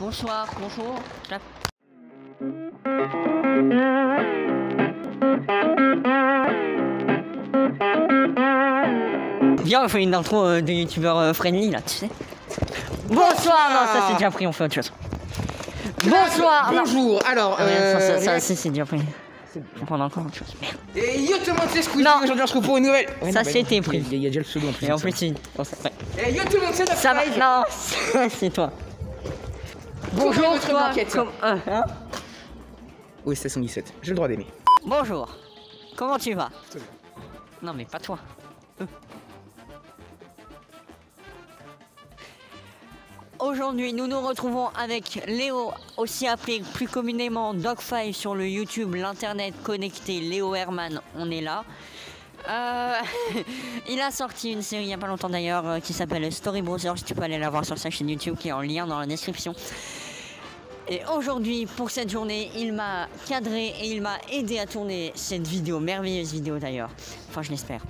Bonsoir, bonjour. Viens, on fait une intro de youtubeur friendly là, tu sais. Bonsoir. Non, ça c'est déjà pris, on fait autre chose. Bonsoir. Bonjour. Alors, ça c'est déjà pris. Faut prendre encore autre chose. Merde. Et yo tout le monde, c'est Squeezie. Non. Aujourd'hui on se retrouve pour une nouvelle. Ça c'était pris. Il y a déjà le pseudo en plus. Et en plus, c'est. Et yo tout le monde, c'est notre Ça va. live. Non, ça c'est toi. Bonjour, votre toi. banquette. Hein Oui, c'est 117. J'ai le droit d'aimer. Bonjour. Comment tu vas? Non mais pas toi. Aujourd'hui, nous nous retrouvons avec Léo, aussi appelé plus communément Dog5 sur le YouTube, l'internet connecté, Léo Herman, on est là. Il a sorti une série il n'y a pas longtemps d'ailleurs qui s'appelle Story Browser, si tu peux aller la voir sur sa chaîne YouTube qui est en lien dans la description. Et aujourd'hui, pour cette journée, il m'a cadré et il m'a aidé à tourner cette vidéo, merveilleuse vidéo d'ailleurs, enfin je l'espère.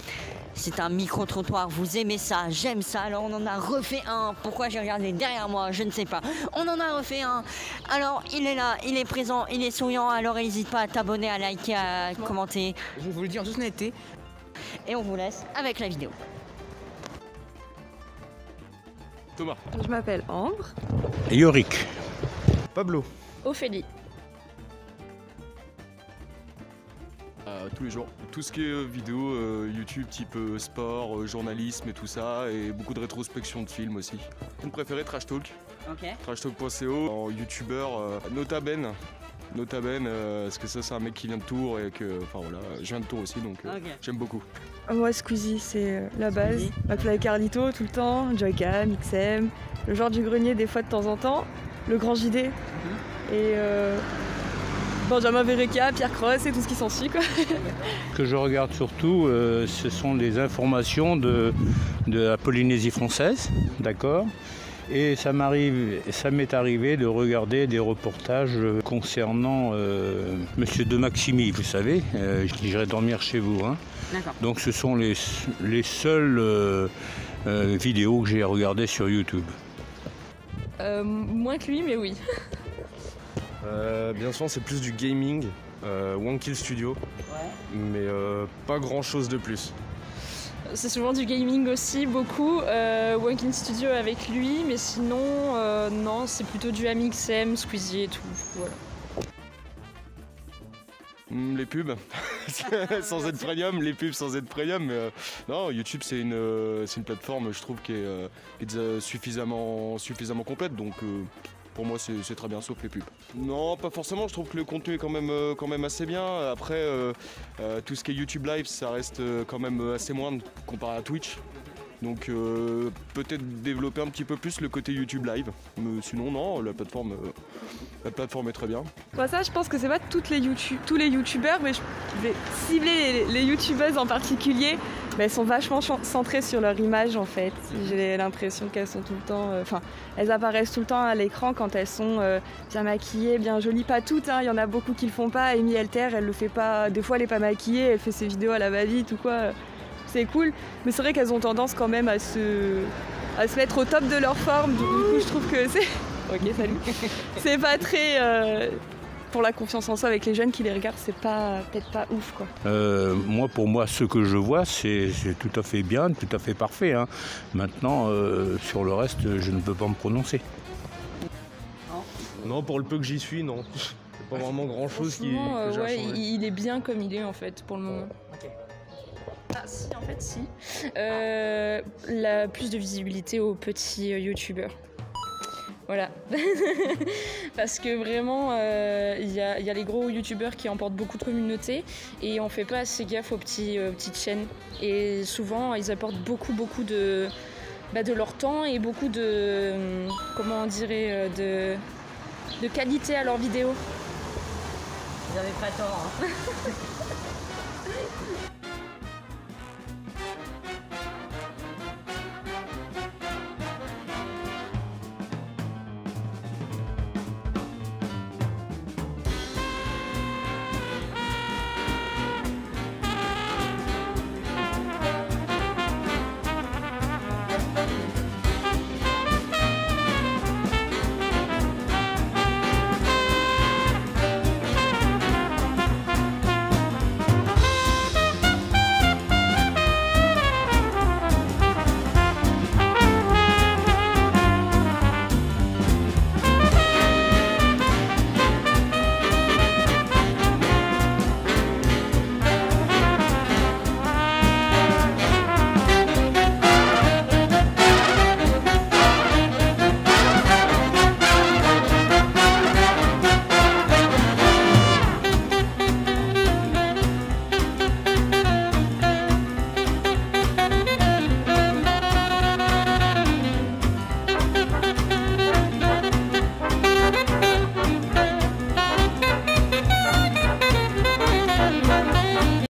C'est un micro-trottoir, vous aimez ça, j'aime ça, alors on en a refait un. Pourquoi j'ai regardé derrière moi, je ne sais pas. On en a refait un. Alors il est là, il est présent, il est souriant, alors n'hésite pas à t'abonner, à liker, à commenter. Je vais vous le dire en toute honnêteté. Et on vous laisse avec la vidéo. Thomas. Je m'appelle Ambre. Yorick. Pablo. Ophélie. Tous les jours. Tout ce qui est vidéo, YouTube type sport, journalisme et tout ça, et beaucoup de rétrospection de films aussi. Mon préféré, Trash Talk. Ok. Trashtalk.co, en youtubeur Nota Ben, parce que ça c'est un mec qui vient de Tours et que, enfin voilà, je viens de Tours aussi donc j'aime beaucoup. Moi, Squeezie, c'est la base. M'appelle avec Carlito tout le temps, Joycam, XM, le genre du grenier des fois de temps en temps, le grand JD et Benjamin Vereka, Pierre Cross et tout ce qui s'ensuit quoi. Ce que je regarde surtout, ce sont les informations de la Polynésie française, d'accord ? Et ça m'est arrivé de regarder des reportages concernant Monsieur de Maximi, vous savez, j'irai dormir chez vous. Hein. Donc ce sont les seules vidéos que j'ai regardées sur YouTube. Moins que lui, mais oui. Bien souvent c'est plus du gaming, One Kill Studio, mais pas grand chose de plus. C'est souvent du gaming aussi, beaucoup. Walking Studio avec lui, mais sinon, non, c'est plutôt du AMXM, Squeezie et tout. Voilà. Les pubs, sans être premium, les pubs sans être premium, mais non, YouTube c'est une plateforme je trouve qui est déjà suffisamment complète, donc pour moi c'est très bien sauf les pubs. Non, pas forcément, je trouve que le contenu est quand même assez bien. Après tout ce qui est YouTube Live ça reste quand même assez moindre comparé à Twitch. Donc peut-être développer un petit peu plus le côté YouTube Live. Mais sinon non, la plateforme est très bien. Bon, ça, je pense que c'est pas tous les youtubeurs, mais je vais cibler les youtubeuses en particulier. Mais elles sont vachement centrées sur leur image en fait. J'ai l'impression qu'elles sont tout le temps, elles apparaissent tout le temps à l'écran quand elles sont bien maquillées, bien jolies. Pas toutes, hein. Il y en a beaucoup qui le font pas. Amy Elter, elle le fait pas. Des fois, elle est pas maquillée, elle fait ses vidéos à la va-vite ou quoi. C'est cool, mais c'est vrai qu'elles ont tendance quand même à se mettre au top de leur forme. Du coup, je trouve que c'est. Ok, salut. C'est pas très. Pour la confiance en soi avec les jeunes qui les regardent, c'est peut-être pas ouf quoi. Pour moi, ce que je vois, c'est tout à fait bien, tout à fait parfait. Hein. Maintenant, sur le reste, je ne peux pas me prononcer. Non, pour le peu que j'y suis, non. C'est pas vraiment grand chose que j'ai à changer. Il est bien comme il est en fait pour le moment. Ah si, en fait si. La plus de visibilité aux petits youtubeurs. Voilà. Parce que vraiment, il y a les gros youtubeurs qui emportent beaucoup de communautés et on fait pas assez gaffe aux petites chaînes. Et souvent, ils apportent beaucoup de leur temps et beaucoup de, comment on dirait, de qualité à leurs vidéos. Vous avez pas tort. Hein.